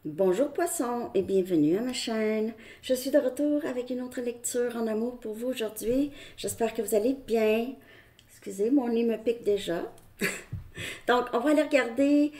Bonjour Poisson et bienvenue à ma chaîne. Je suis de retour avec une autre lecture en amour pour vous aujourd'hui. J'espère que vous allez bien. Excusez, mon nez me pique déjà. Donc, on va aller regarder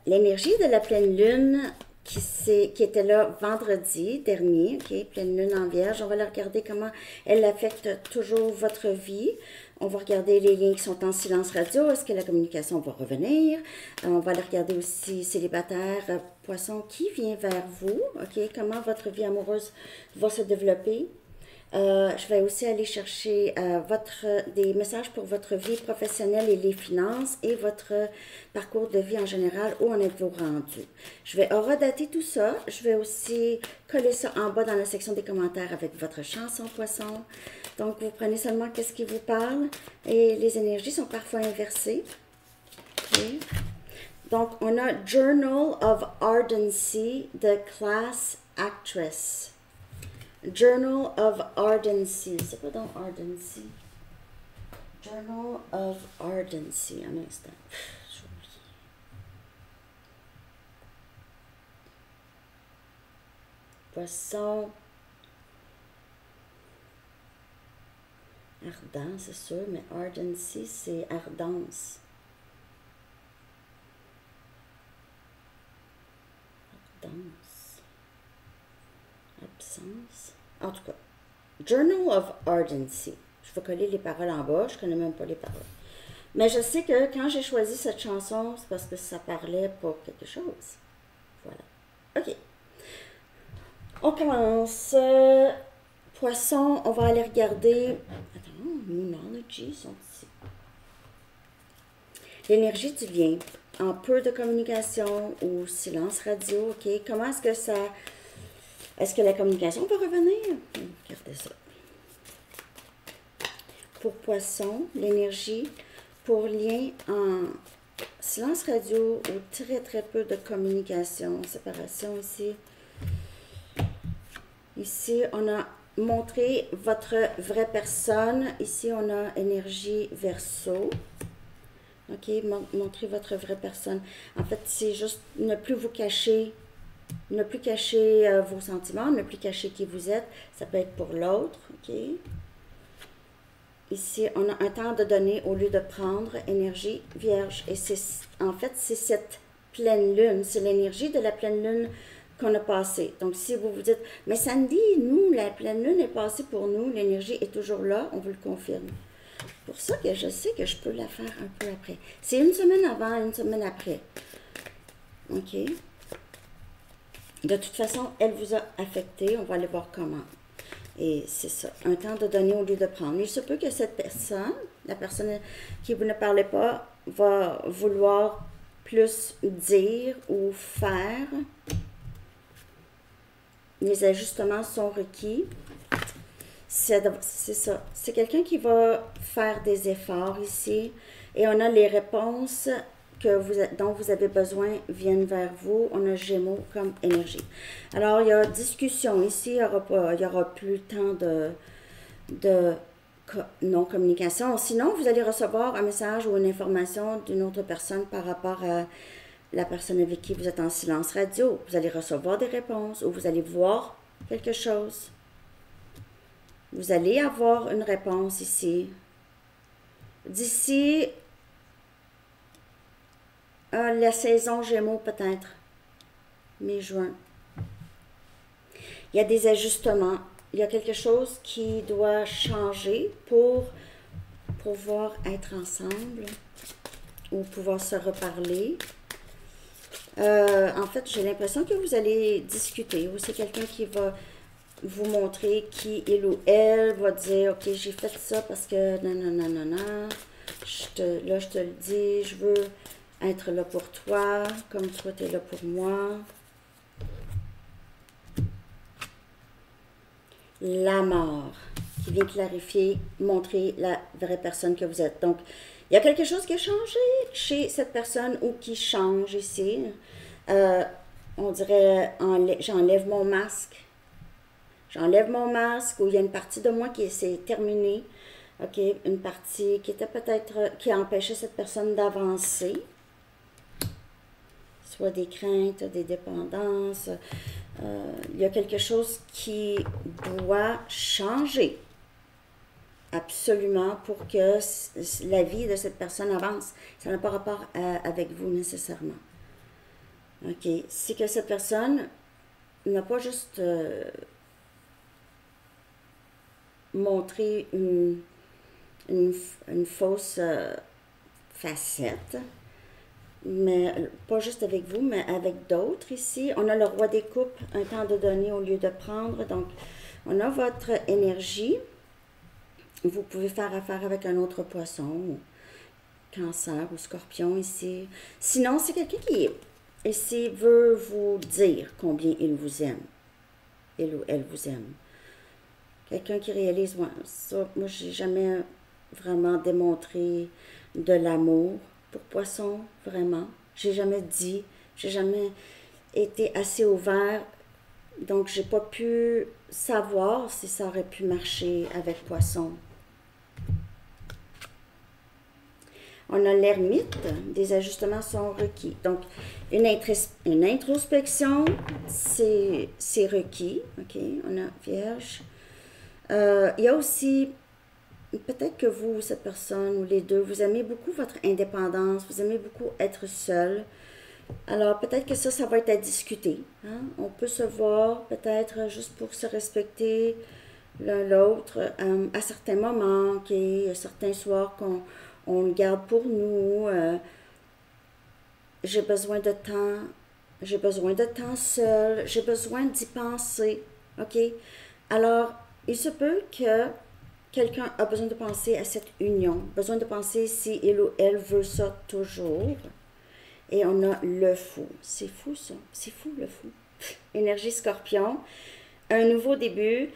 l'énergie de la pleine lune qui était là vendredi dernier, ok, pleine lune en vierge. On va aller regarder comment elle affecte toujours votre vie. On va regarder les liens qui sont en silence radio. Est-ce que la communication va revenir? On va aller regarder aussi célibataire, poisson, qui vient vers vous, ok, comment votre vie amoureuse va se développer. Je vais aussi aller chercher des messages pour votre vie professionnelle et les finances et votre parcours de vie en général, où en êtes-vous rendu. Je vais horodater tout ça. Je vais aussi coller ça en bas dans la section des commentaires avec votre chanson Poisson. Donc, vous prenez seulement qu'est-ce qui vous parle et les énergies sont parfois inversées. Okay. Donc, on a Journal of Ardency de Class Actress. Journal of Ardency. C'est quoi donc Ardency? Journal of Ardency. Un instant. J'ai oublié. Poisson. Ardent, c'est sûr, mais Ardency, c'est ardence. Ardence. Absence. En tout cas, Journal of Ardency. Je vais coller les paroles en bas, je ne connais même pas les paroles. Mais je sais que quand j'ai choisi cette chanson, c'est parce que ça parlait pour quelque chose. Voilà. OK. On commence. Poisson, on va aller regarder. Attends, Moonology sont ici. L'énergie du lien. En peu de communication ou silence radio, OK. Comment est-ce que ça. Est-ce que la communication va revenir? Regardez ça. Pour Poisson, l'énergie. Pour lien en silence radio ou très très peu de communication. Séparation ici. Ici, on a montré votre vraie personne. Ici, on a énergie Verseau. OK, montrez votre vraie personne. En fait, c'est juste ne plus vous cacher. Ne plus cacher vos sentiments, ne plus cacher qui vous êtes. Ça peut être pour l'autre, OK? Ici, on a un temps de donner au lieu de prendre, énergie vierge. Et en fait, c'est cette pleine lune, c'est l'énergie de la pleine lune qu'on a passée. Donc, si vous vous dites, mais Sandy, nous, la pleine lune est passée pour nous, l'énergie est toujours là, on vous le confirme. Pour ça que je sais que je peux la faire un peu après. C'est une semaine avant, une semaine après. OK? De toute façon, elle vous a affecté. On va aller voir comment. Et c'est ça. Un temps de donner au lieu de prendre. Il se peut que cette personne, la personne qui vous ne parlez pas, va vouloir plus dire ou faire. Les ajustements sont requis. C'est ça. C'est quelqu'un qui va faire des efforts ici. Et on a les réponses dont vous avez besoin viennent vers vous. On a Gémeaux comme énergie. Alors, il y a discussion ici. Il y aura plus tant de non-communication. Sinon, vous allez recevoir un message ou une information d'une autre personne par rapport à la personne avec qui vous êtes en silence radio. Vous allez recevoir des réponses ou vous allez voir quelque chose. Vous allez avoir une réponse ici. D'ici la saison Gémeaux peut-être, mai-juin. Il y a des ajustements. Il y a quelque chose qui doit changer pour pouvoir être ensemble ou pouvoir se reparler. En fait, j'ai l'impression que vous allez discuter ou c'est quelqu'un qui va vous montrer qui il ou elle va dire, OK, j'ai fait ça parce que non. Là, je te le dis, je veux être là pour toi, comme toi, tu es là pour moi. La mort, qui vient clarifier, montrer la vraie personne que vous êtes. Donc, il y a quelque chose qui a changé chez cette personne ou qui change ici. On dirait, j'enlève mon masque. J'enlève mon masque, ou il y a une partie de moi qui s'est terminée. OK, une partie qui était peut-être, qui empêchait cette personne d'avancer. soit des craintes, des dépendances. Il y a quelque chose qui doit changer absolument pour que la vie de cette personne avance. Ça n'a pas rapport avec vous nécessairement. OK. C'est que cette personne n'a pas juste montré une fausse facette, mais pas juste avec vous, mais avec d'autres ici. On a le roi des coupes, un temps de donner au lieu de prendre. Donc, on a votre énergie. Vous pouvez faire affaire avec un autre poisson, ou cancer ou scorpion ici. Sinon, c'est quelqu'un qui ici veut vous dire combien il vous aime. Il ou elle vous aime. Quelqu'un qui réalise, ouais, ça, moi, j'ai jamais vraiment démontré de l'amour pour poisson, vraiment. J'ai jamais dit, j'ai jamais été assez ouvert, donc j'ai pas pu savoir si ça aurait pu marcher avec poisson. On a l'ermite, des ajustements sont requis. Donc, une introspection, c'est requis. OK, on a vierge. Il y a aussi, peut-être que vous, cette personne, ou les deux, vous aimez beaucoup votre indépendance, vous aimez beaucoup être seul. Alors, peut-être que ça va être à discuter. Hein? On peut se voir, peut-être, juste pour se respecter l'un l'autre, à certains moments, OK, certains soirs qu'on le garde pour nous. J'ai besoin de temps seul, j'ai besoin d'y penser, OK? Alors, il se peut que quelqu'un a besoin de penser à cette union, besoin de penser si il ou elle veut ça toujours. Et on a le fou. C'est fou, ça. C'est fou, le fou. Énergie scorpion. Un nouveau début.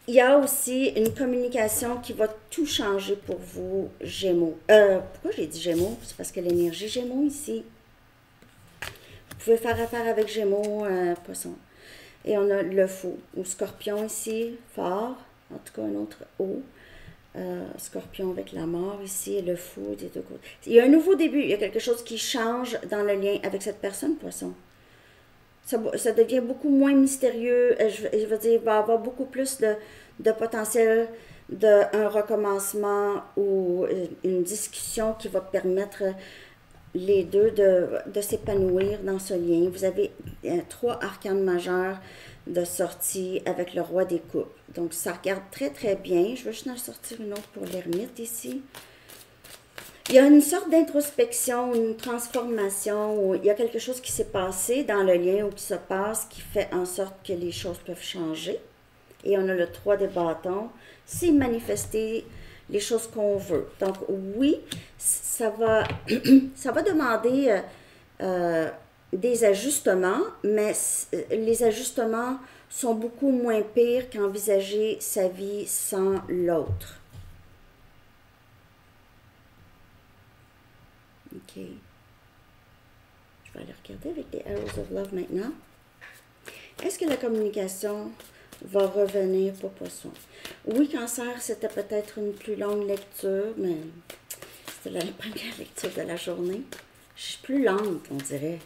Il y a aussi une communication qui va tout changer pour vous, Gémeaux. Pourquoi j'ai dit Gémeaux? C'est parce que l'énergie Gémeaux ici. Vous pouvez faire affaire avec Gémeaux, Poisson. Et on a le fou, ou Scorpion ici, fort. En tout cas, un autre haut. Scorpion avec la mort ici, et le fou des deux côtés. Il y a un nouveau début. Il y a quelque chose qui change dans le lien avec cette personne, Poisson. Ça devient beaucoup moins mystérieux. Je veux dire, il va y avoir beaucoup plus de potentiel d'un recommencement ou une discussion qui va permettre les deux de s'épanouir dans ce lien. Vous avez 3 arcanes majeurs de sortie avec le roi des coupes. Donc, ça regarde très, très bien. Je vais juste en sortir une autre pour l'ermite ici. Il y a une sorte d'introspection, une transformation, où il y a quelque chose qui s'est passé dans le lien ou qui se passe qui fait en sorte que les choses peuvent changer. Et on a le 3 de bâtons. C'est manifester les choses qu'on veut. Donc, oui, ça va demander des ajustements, mais les ajustements sont beaucoup moins pires qu'envisager sa vie sans l'autre. OK. Je vais aller regarder avec les Arrows of Love maintenant. Est-ce que la communication va revenir pour Poisson? Oui, Cancer, c'était peut-être une plus longue lecture, mais c'était la première lecture de la journée. Je suis plus lente, on dirait.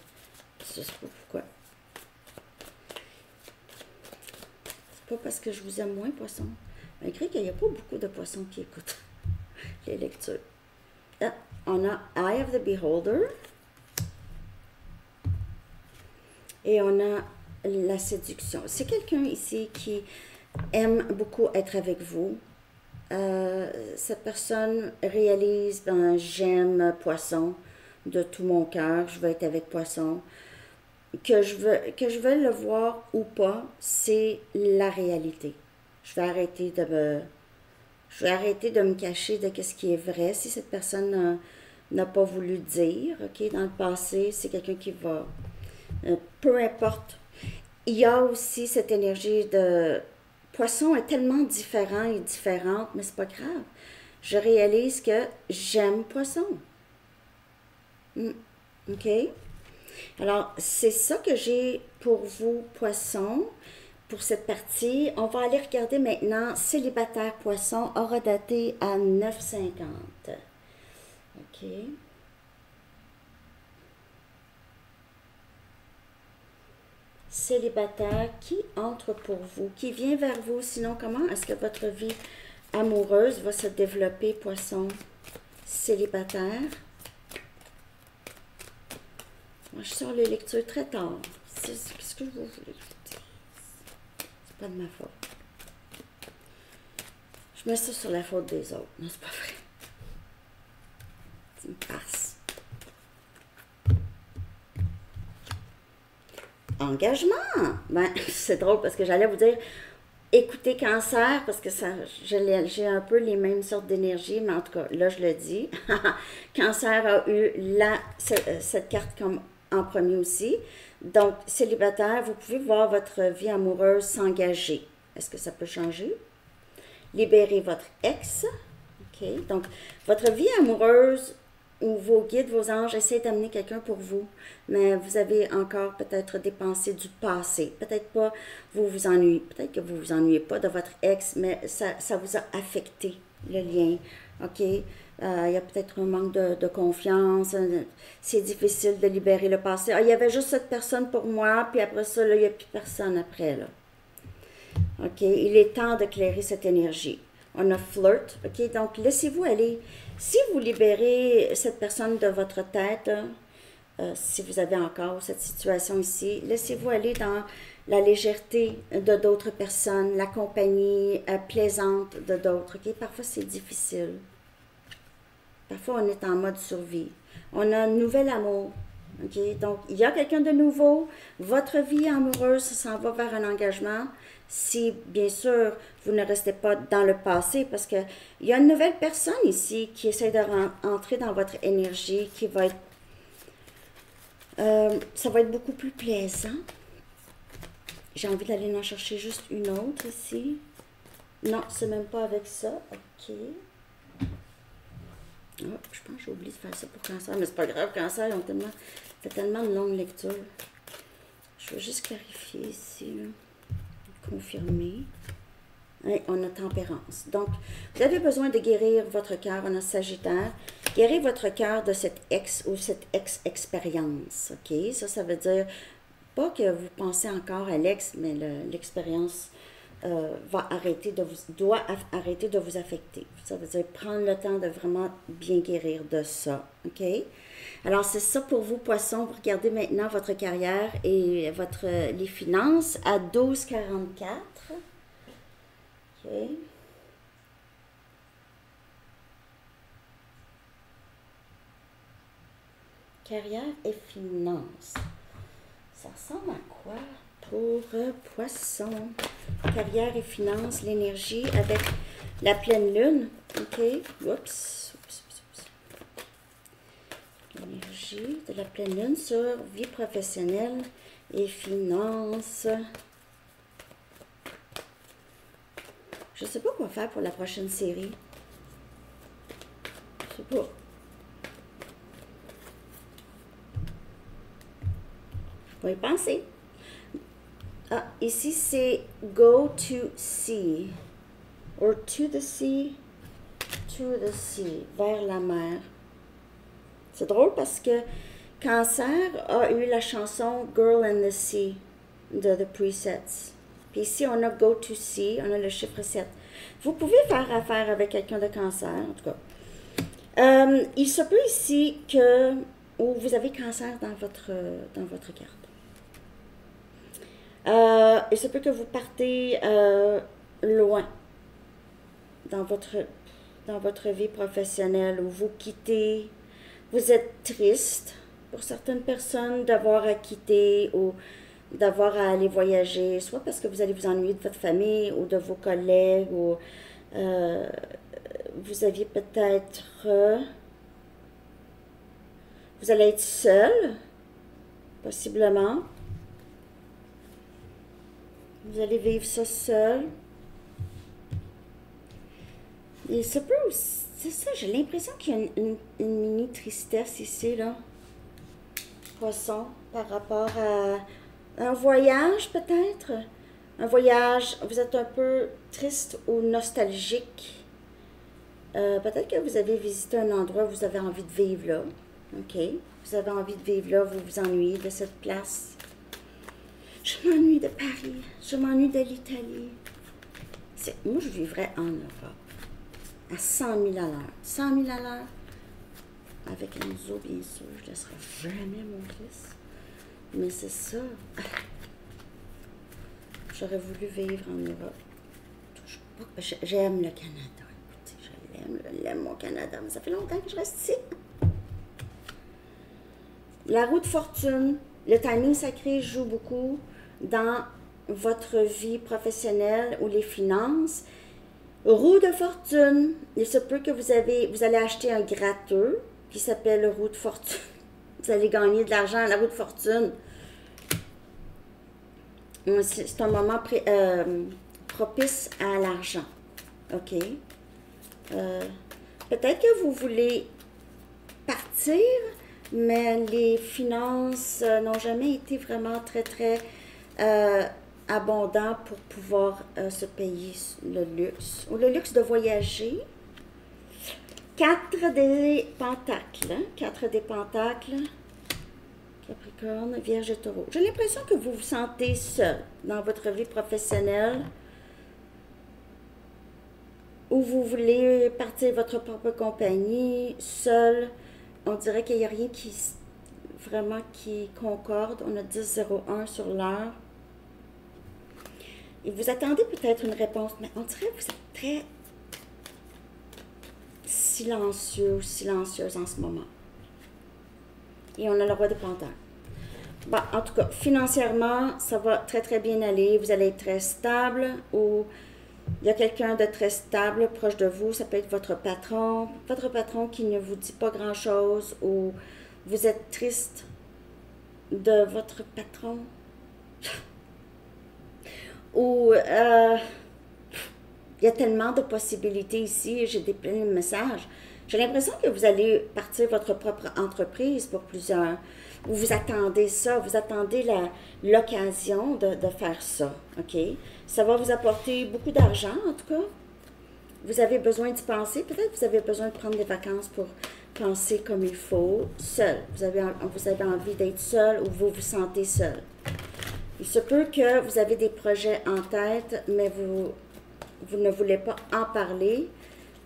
Je ne sais pas pourquoi. C'est pas parce que je vous aime moins, Poisson. Malgré qu'il n'y a pas beaucoup de poissons qui écoutent les lectures. Ah, on a Eye of the Beholder. Et on a la séduction. C'est quelqu'un ici qui aime beaucoup être avec vous. Cette personne réalise, ben, j'aime Poisson de tout mon cœur. Je veux être avec Poisson. Que je veux le voir ou pas, c'est la réalité. Je vais arrêter de me cacher de ce qui est vrai. Si cette personne n'a pas voulu dire, OK, dans le passé, c'est quelqu'un qui va... peu importe. Il y a aussi cette énergie de... Poisson est tellement différent et différente, mais c'est pas grave. Je réalise que j'aime Poisson. OK? Alors, c'est ça que j'ai pour vous, Poisson, pour cette partie. On va aller regarder maintenant Célibataire Poisson, aura daté à 9,50. OK. célibataire qui entre pour vous, qui vient vers vous. Sinon, comment est-ce que votre vie amoureuse va se développer, poisson célibataire? Moi, je sors les lectures très tard. Qu'est-ce que vous voulez? C'est pas de ma faute. Je mets ça sur la faute des autres. Non, c'est pas vrai. C'est une farce. Engagement! Ben, c'est drôle parce que j'allais vous dire écoutez Cancer parce que ça, j'ai un peu les mêmes sortes d'énergie, mais en tout cas, là, je le dis. Cancer a eu cette carte comme en premier aussi. Donc, célibataire, vous pouvez voir votre vie amoureuse s'engager. Est-ce que ça peut changer? Libérez votre ex. OK. Donc, votre vie amoureuse ou vos guides, vos anges essaient d'amener quelqu'un pour vous, mais vous avez encore peut-être des pensées du passé. Peut-être pas, vous vous ennuyez, peut-être que vous vous ennuyez pas de votre ex, mais ça vous a affecté, le lien. OK? Il y a peut-être un manque de confiance. C'est difficile de libérer le passé. Ah, il y avait juste cette personne pour moi, puis après ça, là, il n'y a plus personne après, là. OK? Il est temps de clairer cette énergie. On a flirt. OK? Donc, laissez-vous aller. Si vous libérez cette personne de votre tête, si vous avez encore cette situation ici, laissez-vous aller dans la légèreté de d'autres personnes, la compagnie plaisante de d'autres. OK? Parfois, c'est difficile. Parfois, on est en mode survie. On a un nouvel amour. OK? Donc, il y a quelqu'un de nouveau. Votre vie amoureuse s'en va vers un engagement. Si, bien sûr, vous ne restez pas dans le passé, parce qu'il y a une nouvelle personne ici qui essaie de rentrer dans votre énergie, qui va être... ça va être beaucoup plus plaisant. J'ai envie d'aller en chercher juste une autre ici. Non, c'est même pas avec ça. OK. Oh, je pense que j'ai oublié de faire ça pour Cancer, mais c'est pas grave, Cancer, ils ont tellement de longues lectures. Je vais juste clarifier ici, là. Confirmer. Et on a Tempérance. Donc, vous avez besoin de guérir votre cœur. On a Sagittaire. Guérir votre cœur de cette ex ou cette ex-expérience. OK? Ça veut dire pas que vous pensez encore à l'ex, mais l'expérience doit arrêter de vous affecter. Ça veut dire prendre le temps de vraiment bien guérir de ça. OK? Alors, c'est ça pour vous, Poissons. Vous regardez maintenant votre carrière et les finances à 12,44. OK. Carrière et finances. Ça ressemble à quoi pour Poisson? Carrière et finances, l'énergie avec la pleine lune. OK. Oups. L'énergie de la pleine lune sur vie professionnelle et finances. Je ne sais pas quoi faire pour la prochaine série. Je sais pas. Je vais y penser. Ah, ici c'est go to sea. Or to the sea. To the sea. Vers la mer. C'est drôle parce que Cancer a eu la chanson Girl in the Sea de The Presets. Puis ici, on a Go to Sea, on a le chiffre 7. Vous pouvez faire affaire avec quelqu'un de Cancer, en tout cas. Il se peut ici que vous avez Cancer dans votre carte. Il se peut que vous partez loin dans votre vie professionnelle ou vous quittez. Vous êtes triste pour certaines personnes d'avoir à quitter ou d'avoir à aller voyager, soit parce que vous allez vous ennuyer de votre famille ou de vos collègues ou vous aviez peut-être... vous allez être seul, possiblement. Vous allez vivre ça seul. Et ça peut aussi... C'est ça, j'ai l'impression qu'il y a une mini tristesse ici, là. Poisson, par rapport à un voyage, peut-être. Un voyage, vous êtes un peu triste ou nostalgique. Peut-être que vous avez visité un endroit où vous avez envie de vivre là. OK. Vous avez envie de vivre là, vous vous ennuyez de cette place. Je me m'ennuie de Paris. Je m'ennuie de l'Italie. Moi, je vivrais en Europe. À 100 000 à l'heure. 100 000 à l'heure. Avec Enzo, bien sûr. Je ne laisserai jamais mon fils. Mais c'est ça. J'aurais voulu vivre en Europe. J'aime le Canada. Écoutez, je l'aime mon Canada. Mais ça fait longtemps que je reste ici. La roue de fortune, le timing sacré joue beaucoup dans votre vie professionnelle ou les finances. Roue de fortune, il se peut que vous allez acheter un gratteux qui s'appelle roue de fortune. Vous allez gagner de l'argent à la roue de fortune. C'est un moment propice à l'argent. OK? Peut-être que vous voulez partir, mais les finances n'ont jamais été vraiment très, très abondants pour pouvoir se payer le luxe. Ou le luxe de voyager. 4 des pentacles. 4 des pentacles. Capricorne, Vierge et Taureau. J'ai l'impression que vous vous sentez seul dans votre vie professionnelle. Ou vous voulez partir votre propre compagnie, seul. On dirait qu'il n'y a rien qui concorde. On a 10-01 sur l'heure. Et vous attendez peut-être une réponse, mais on dirait que vous êtes très silencieux ou silencieuse en ce moment. Et on a le roi de Pentacle. Bon, en tout cas, financièrement, ça va très, très bien aller. Vous allez être très stable ou il y a quelqu'un de très stable proche de vous. Ça peut être votre patron qui ne vous dit pas grand-chose ou vous êtes triste de votre patron. Ou il y a tellement de possibilités ici. J'ai plein de messages. J'ai l'impression que vous allez partir votre propre entreprise pour plusieurs. Ou vous attendez ça, vous attendez l'occasion de faire ça, OK? Ça va vous apporter beaucoup d'argent, en tout cas. Vous avez besoin d'y penser. Peut-être que vous avez besoin de prendre des vacances pour penser comme il faut, seul. Vous avez envie d'être seul ou vous vous sentez seul. Il se peut que vous avez des projets en tête, mais vous ne voulez pas en parler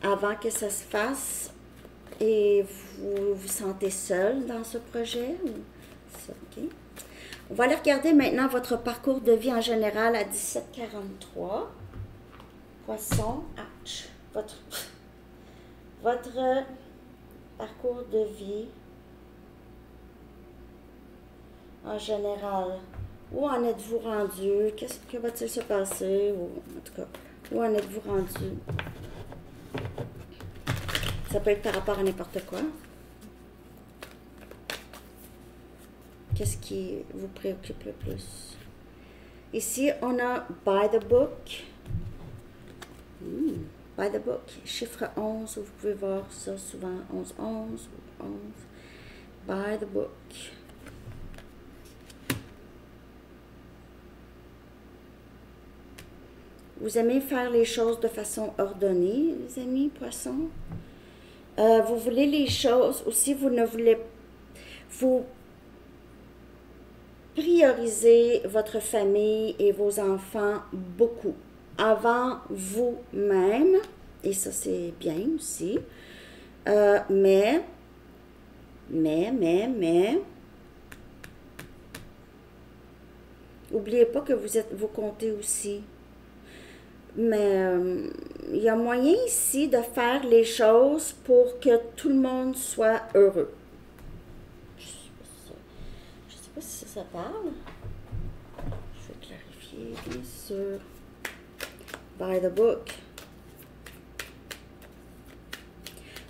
avant que ça se fasse. Et vous vous sentez seul dans ce projet. Ça, okay. On va aller regarder maintenant votre parcours de vie en général à 1743. Poisson, ouch. Votre parcours de vie en général. Où en êtes-vous rendu? Que va-t-il se passer? Ou, en tout cas, où en êtes-vous rendu? Ça peut être par rapport à n'importe quoi. Qu'est-ce qui vous préoccupe le plus? Ici, on a by the book. By the book. Chiffre 11, vous pouvez voir ça souvent. 11, 11, 11. By the book. Vous aimez faire les choses de façon ordonnée, les amis poissons? Vous voulez les choses aussi, vous ne voulez... Vous priorisez votre famille et vos enfants beaucoup avant vous-même, et ça c'est bien aussi, mais, n'oubliez pas que vous comptez aussi. Mais il y a moyen ici de faire les choses pour que tout le monde soit heureux. Je sais pas si ça parle. Je vais clarifier, bien sûr. By the book.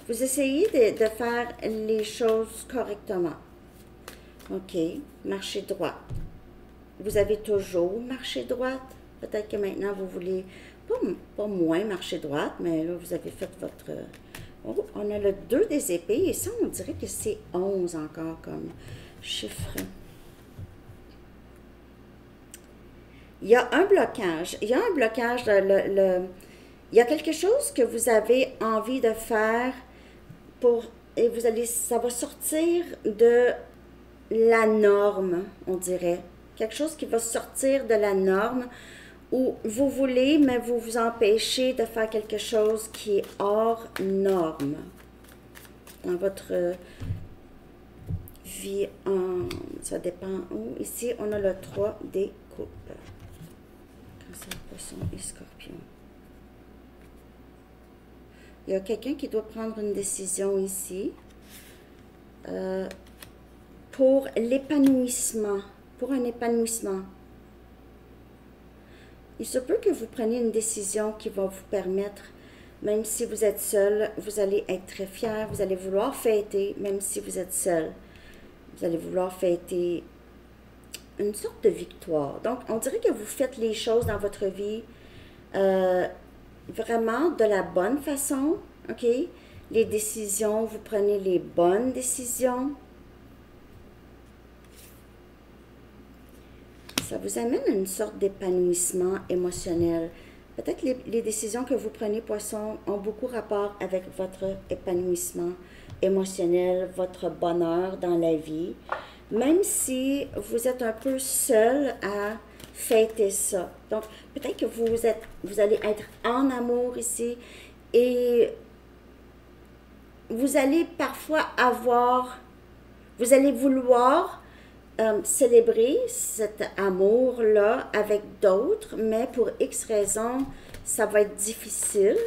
Vous essayez de faire les choses correctement. OK. Marchez droit. Vous avez toujours marché droite. Peut-être que maintenant, vous voulez pas moins marcher droite, mais là, vous avez fait votre... Oh, on a le 2 des épées, et ça, on dirait que c'est 11 encore comme chiffre. Il y a un blocage. Il y a un blocage. Il y a quelque chose que vous avez envie de faire et ça va sortir de la norme, on dirait. quelque chose qui va sortir de la norme, ou vous voulez, mais vous vous empêchez de faire quelque chose qui est hors norme dans votre vie. Ça dépend où. Ici, on a le 3 des coupes. Cancer, Poisson et Scorpion. Il y a quelqu'un qui doit prendre une décision ici pour l'épanouissement, pour un épanouissement. Il se peut que vous preniez une décision qui va vous permettre, même si vous êtes seul, vous allez être très fier, vous allez vouloir fêter, même si vous êtes seul. Vous allez vouloir fêter une sorte de victoire. Donc, on dirait que vous faites les choses dans votre vie vraiment de la bonne façon, ok? Les décisions, vous prenez les bonnes décisions. Ça vous amène à une sorte d'épanouissement émotionnel. Peut-être les décisions que vous prenez, Poisson, ont beaucoup rapport avec votre épanouissement émotionnel, votre bonheur dans la vie, même si vous êtes un peu seul à fêter ça. Donc, peut-être que vous allez être en amour ici et vous allez parfois vous allez vouloir célébrer cet amour-là avec d'autres, mais pour X raisons, ça va être difficile.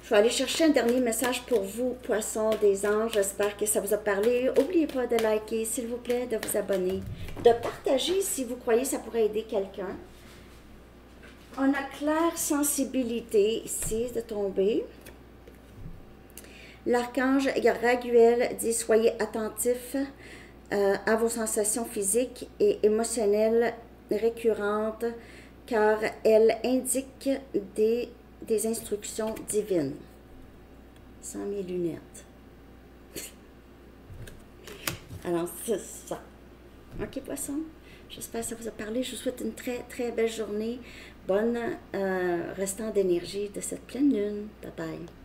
Je vais aller chercher un dernier message pour vous, Poissons des anges. J'espère que ça vous a parlé. N'oubliez pas de liker, s'il vous plaît, de vous abonner, de partager si vous croyez que ça pourrait aider quelqu'un. On a claire sensibilité ici de tomber. L'archange Raguel dit « Soyez attentifs à vos sensations physiques et émotionnelles récurrentes, car elles indiquent des instructions divines. » Sans mes lunettes. Alors, c'est ça. OK, Poisson? J'espère que ça vous a parlé. Je vous souhaite une très, très belle journée. Bonne restant d'énergie de cette pleine lune. Bye bye.